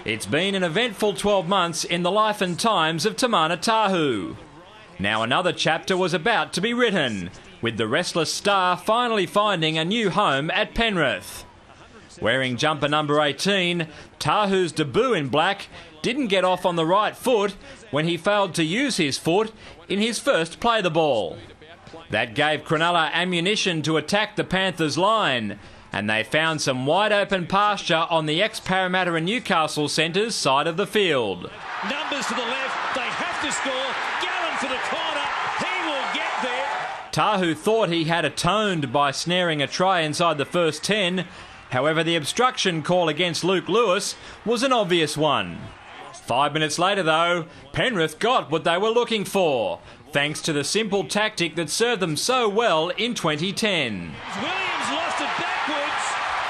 It's been an eventful 12 months in the life and times of Tamana Tahu. Now another chapter was about to be written, with the restless star finally finding a new home at Penrith. Wearing jumper number 18, Tahu's debut in black didn't get off on the right foot when he failed to use his foot in his first play the ball. That gave Cronulla ammunition to attack the Panthers' line, and they found some wide open pasture on the ex-Parramatta and Newcastle centres side of the field. Numbers to the left, they have to score. Gallen for the corner, he will get there. Tahu thought he had atoned by snaring a try inside the first 10. However, the obstruction call against Luke Lewis was an obvious one. 5 minutes later, though, Penrith got what they were looking for, thanks to the simple tactic that served them so well in 2010. Williams lost it backwards,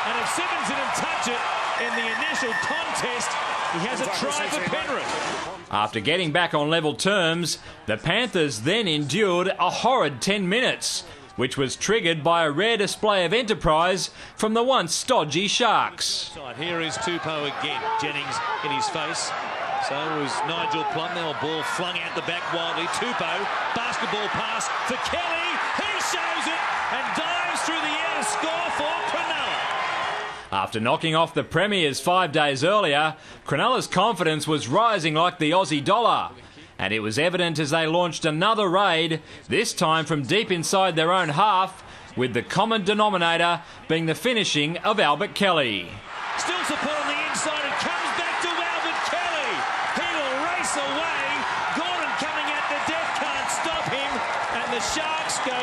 and if Simmons didn't touch it in the initial contest, he has a try for Penrith. After getting back on level terms, the Panthers then endured a horrid 10 minutes, which was triggered by a rare display of enterprise from the once stodgy Sharks. Here is Tupou again, Jennings in his face. So was Nigel Plum, now a ball flung out the back wildly. Tupou, basketball pass for Kelly, he shows it and dives through the air to score for Cronulla. After knocking off the Premiers 5 days earlier, Cronulla's confidence was rising like the Aussie dollar. And it was evident as they launched another raid, this time from deep inside their own half, with the common denominator being the finishing of Albert Kelly. Still support on the inside, it comes back to Albert Kelly. He will race away. Gordon coming at the death, can't stop him. And the Sharks go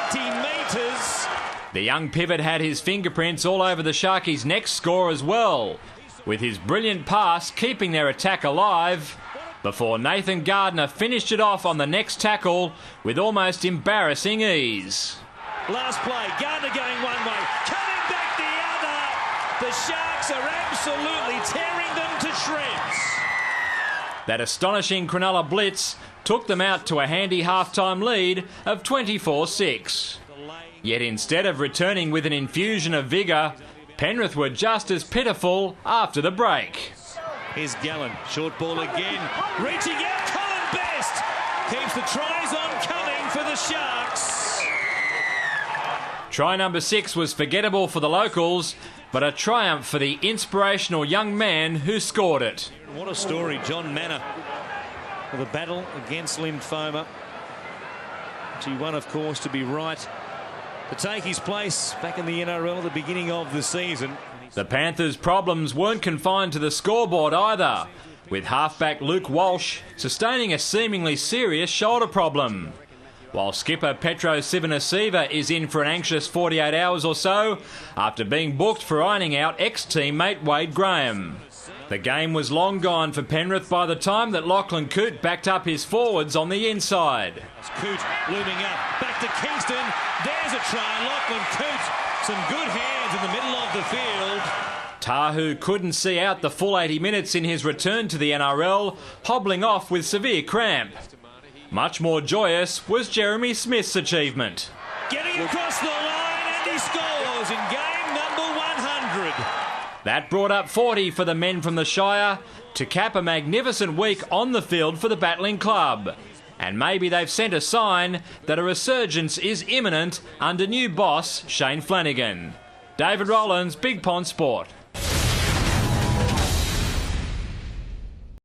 90 metres. The young pivot had his fingerprints all over the Sharkies' next score as well, with his brilliant pass keeping their attack alive, before Nathan Gardner finished it off on the next tackle with almost embarrassing ease. Last play, Gardner going one way, coming back the other. The Sharks are absolutely tearing them to shreds. That astonishing Cronulla blitz took them out to a handy halftime lead of 24-6. Yet instead of returning with an infusion of vigour, Penrith were just as pitiful after the break. Here's Gallen, short ball again, reaching out, Colin Best keeps the tries on coming for the Sharks. Try number 6 was forgettable for the locals, but a triumph for the inspirational young man who scored it. What a story, John Manor, for the battle against lymphoma. He won, of course, to be right to take his place back in the NRL at the beginning of the season. The Panthers' problems weren't confined to the scoreboard either, with halfback Luke Walsh sustaining a seemingly serious shoulder problem. While skipper Petro Sivanasiva is in for an anxious 48 hours or so after being booked for ironing out ex-teammate Wade Graham. The game was long gone for Penrith by the time that Lachlan Coote backed up his forwards on the inside. Coote looming up, back to Kingston, there's a try, Lachlan Coote, some good hands in the middle of the field. Tahu couldn't see out the full 80 minutes in his return to the NRL, hobbling off with severe cramp. Much more joyous was Jeremy Smith's achievement. Getting across the line and he scores in game number 100. That brought up 40 for the men from the Shire to cap a magnificent week on the field for the battling club. And maybe they've sent a sign that a resurgence is imminent under new boss Shane Flanagan. David Rollins, Big Pond Sport.